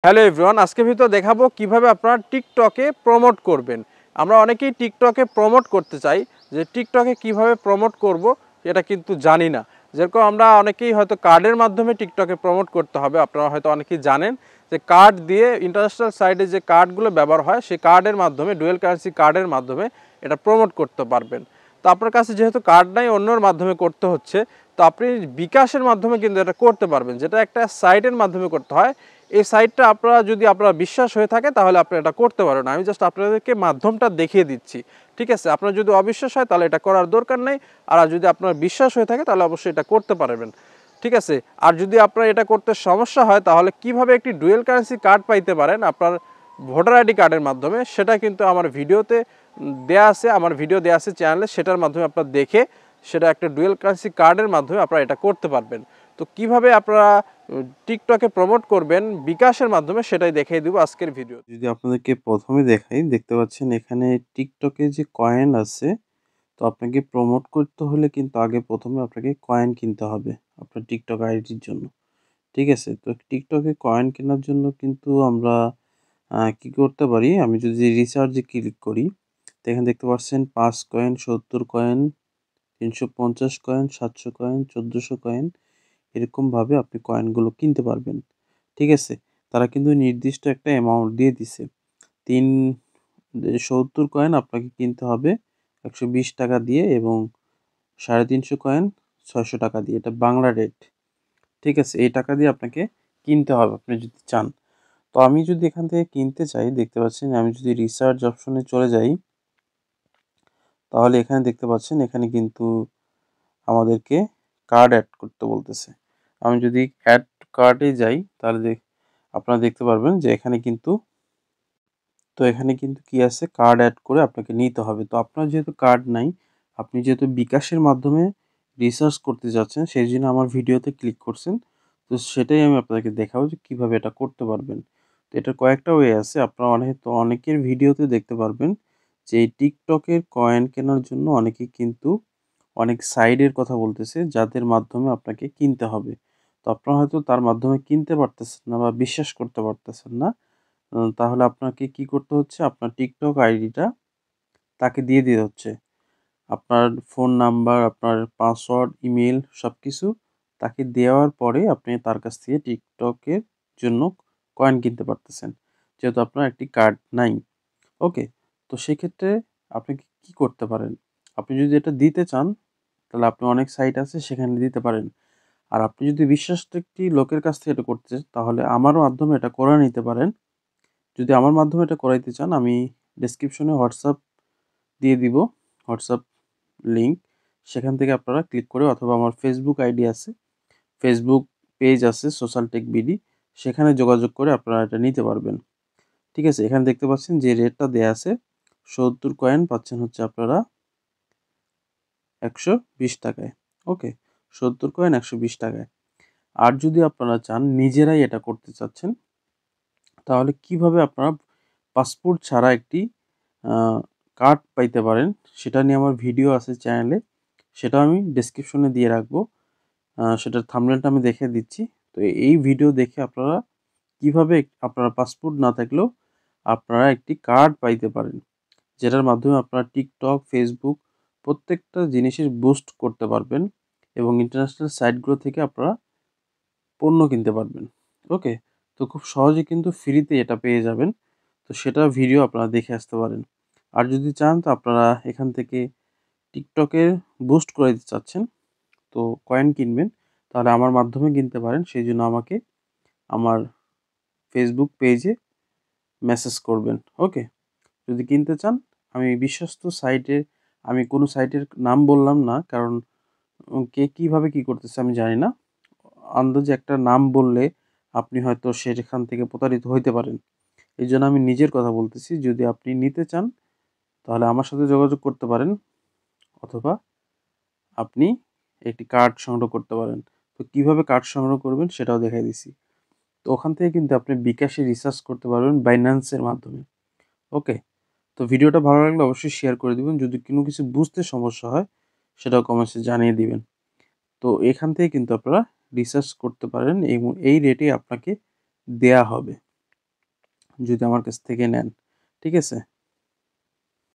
Hello everyone, আজকে video দেখাবো কিভাবে আপনারা টিকটকে প্রমোট করবেন। আমরা অনেকেই টিকটকে প্রমোট করতে চাই, যে টিকটকে কিভাবে প্রমোট করব এটা কিন্তু জানি না। যেরকম আমরা অনেকেই হয়তো কার্ডের মাধ্যমে টিকটকে প্রমোট করতে হবে। আপনারা হয়তো অনেকেই জানেন যে কার্ড দিয়ে ইন্টারন্যাশনাল সাইটে যে কার্ডগুলো ব্যবহার হয় সেই কার্ডের মাধ্যমে, ডুয়েল কারেন্সি কার্ডের মাধ্যমে এটা প্রমোট করতে পারবেন। তো আপনার কাছে যেহেতু কার্ড নাই, অন্যর মাধ্যমে করতে হচ্ছে, তো আপনি বিকাশের মাধ্যমে কিন্তু এটা করতে পারবেন, যেটা একটা সাইটের মাধ্যমে করতে হয়। এই সাইটটা আপনারা বিশ্বাস হয়ে থাকে তাহলে আপনারা এটা করতে পারেন। আমি জাস্ট আপনাদেরকে মাধ্যমটা দেখিয়ে দিচ্ছি, ঠিক আছে? আপনার যদি অবিশ্বাস হয় তাহলে এটা করার দরকার নেই, আর যদি আপনার বিশ্বাস হয়ে থাকে তাহলে অবশ্যই এটা করতে পারবেন, ঠিক আছে? আর যদি আপনার এটা করতে সমস্যা হয় তাহলে কিভাবে একটি ডুয়েল কারেন্সি কার্ড পাইতে পারেন আপনার ভোটার আইডি কার্ডের মাধ্যমে, সেটা কিন্তু আমার ভিডিওতে দেয়া আছে, আমার ভিডিও দেয়া আছে চ্যানেলে, সেটার মাধ্যমে আপনারা দেখে সেটা একটা ডুয়েল কারেন্সি কার্ডের মাধ্যমে আপনারা এটা করতে পারবেন। তো কিভাবে আপনারা টিকটকে প্রমোট করবেন বিকাশের মাধ্যমে সেটাই দেখিয়ে দিব আজকের ভিডিও। যদি আপনাদেরকে প্রথমে দেখাই, দেখতে পাচ্ছেন এখানে টিকটকে যে কয়েন আছে, তো আপনাকে প্রমোট করতে হলে কিন্তু আগে প্রথমে আপনাকে কয়েন কিনতে হবে আপনার টিকটক আইডির জন্য। ঠিক আছে? তো টিকটকে কয়েন কেনার জন্য কিন্তু আমরা কি করতে পারি, আমি যদি রিসার্চে ক্লিক করি, তো এখানে দেখতে পাচ্ছেন ৫ coin, ৭০ coin, ৩৫০ coin, ৭০০ coin, ১৪০০ coin, এরকমভাবে আপনি কয়েনগুলো কিনতে পারবেন। ঠিক আছে? তারা কিন্তু নির্দিষ্ট একটা অ্যামাউন্ট দিয়ে দিছে। ৩ ৭০ কয়েন আপনাকে কিনতে হবে ৳১২০ দিয়ে, এবং ৩৫০ কয়েন ৳৬০০ দিয়ে। এটা বাংলা রেট। ঠিক আছে? এই টাকা দিয়ে আপনাকে কিনতে হবে আপনি যদি চান। তো আমি যদি এখান থেকে কিনতে চাই, দেখতে পাচ্ছেন আমি যদি রিসার্চ অপশনে চলে যাই, তাহলে এখানে দেখতে পাচ্ছেন এখানে কিন্তু আমাদেরকে কার্ড এড করতে বলতেছে। আমি যদি এড কার্ডে যাই, তাহলে আপনারা দেখতে পারবেন যে এখানে কিন্তু কি আছে, কার্ড এড করে আপনাকে নিতে হবে। তো আপনার যেহেতু কার্ড নাই, আপনি যেহেতু বিকাশের মাধ্যমে রিসার্চ করতে যাচ্ছেন, সেইজন্য আমার ভিডিওতে ক্লিক করছেন। তো সেটাই আমি আপনাদেরকে দেখাবো যে কিভাবে এটা করতে পারবেন। তো এটার কয়েকটা ওয়ে আছে। আপনারা অনেকের ভিডিওতে দেখতে পারবেন যে এই টিকটকের কয়েন কেনার জন্য অনেকেই কিন্তু অনেক সাইটের কথা বলতেছে, যাদের মাধ্যমে আপনাকে কিনতে হবে। তো আপনারা হয়তো তার মাধ্যমে কিনতে পারতেছেন না বা বিশ্বাস করতে পারতেছেন না। তাহলে আপনাকে কি করতে হচ্ছে? আপনার টিকটক আইডিটা তাকে দিয়ে দিতে হচ্ছে। আপনার ফোন নাম্বার, আপনার পাসওয়ার্ড, ইমেইল সবকিছু তাকে দেওয়ার পরে আপনি তার কাছ থেকে টিকটকের জন্য কয়েন কিনতে পারতেছেন। যেহেতু আপনার একটি কার্ড নাই। ওকে? তো সেক্ষেত্রে আপনি কি করতে পারেন? আপনি যদি এটা দিতে চান, তাহলে আপনি অনেক সাইট আছে সেখানে দিতে পারেন। আর আপনি যদি বিশ্বস্ত একটি লোকের কাছ থেকে এটা করতে চান, তাহলে আমার মাধ্যমে এটা করে নিতে পারেন। যদি আমার মাধ্যমে এটা করাইতে চান, আমি ডেসক্রিপশনে হোয়াটসঅ্যাপ দিয়ে দিব, হোয়াটসঅ্যাপ লিঙ্ক। সেখান থেকে আপনারা ক্লিক করে, অথবা আমার ফেসবুক আইডি আছে, ফেসবুক পেজ আছে সোশ্যাল টেক বিডি, সেখানে যোগাযোগ করে আপনারা এটা নিতে পারবেন। ঠিক আছে? এখানে দেখতে পাচ্ছেন যে রেটটা দেয়া আছে, ৭০ কয়েন পাচ্ছেন হচ্ছে আপনারা ৳১২০। ওকে? ৭০ কয়েন ৳১২০। আর যদি আপনারা চান নিজেরাই এটা করতে চাচ্ছেন, তাহলে কিভাবে আপনারা পাসপোর্ট ছাড়া একটি আ কার্ড পাইতে পারেন, সেটা নিয়ে আমার ভিডিও আছে চ্যানেলে। সেটাও আমি ডেসক্রিপশনে দিয়ে রাখবো। সেটার থাম্বনেলটা আমি দেখিয়ে দিচ্ছি। তো এই ভিডিও দেখে আপনারা কিভাবে আপনারা পাসপোর্ট না থাকলেও আপনারা একটি কার্ড পাইতে পারেন, যেটার মাধ্যমে আপনারা TikTok, Facebook প্রত্যেকটা জিনিসের বুস্ট করতে পারবেন, এবং ইন্টারন্যাশনাল সাইটগুলো থেকে আপনারা পণ্য কিনতে পারবেন। ওকে? তো খুব সহজে কিন্তু ফ্রিতে এটা পেয়ে যাবেন। তো সেটার ভিডিও আপনারা দেখে আসতে পারেন। আর যদি চান, তো আপনারা এখান থেকে টিকটকে বুস্ট করে দিতে চাচ্ছেন, তো কয়েন কিনবেন, তাহলে আমার মাধ্যমে কিনতে পারেন। সেইজন্য আমাকে আমার ফেসবুক পেজে মেসেজ করবেন। ওকে? যদি কিনতে চান, আমি বিশ্বস্ত আমি কোনো সাইটের নাম বললাম না, কারণ কে কিভাবে কি করতেছে আমি জানি না। আন্দাজে একটা নাম বললে আপনি হয়তো সেখান থেকে প্রতারিত হইতে পারেন। এজন্য আমি নিজের কথা বলতেছি। যদি আপনি নিতে চান, তাহলে আমার সাথে যোগাযোগ করতে পারেন, অথবা আপনি একটি কার্ড সংগ্রহ করতে পারেন। তো কিভাবে কার্ড সংগ্রহ করবেন সেটাও দেখাই দিছি। তো ওখান থেকে কিন্তু আপনি বিকাশে রিসার্চ করতে পারবেন Binance এর মাধ্যমে। ওকে? তো ভিডিওটা ভালো লাগলে অবশ্যই শেয়ার করে দিবেন। যদি কোনো কিছু বুঝতে সমস্যা হয়, সেটাও কমেন্টসে জানিয়ে দিবেন। তো এখান থেকে কিন্তু আপনারা রিসার্চ করতে পারেন, এবং এই রেটে আপনাকে দেয়া হবে। যদি আমার কাছ থেকে নেন, ঠিক আছে?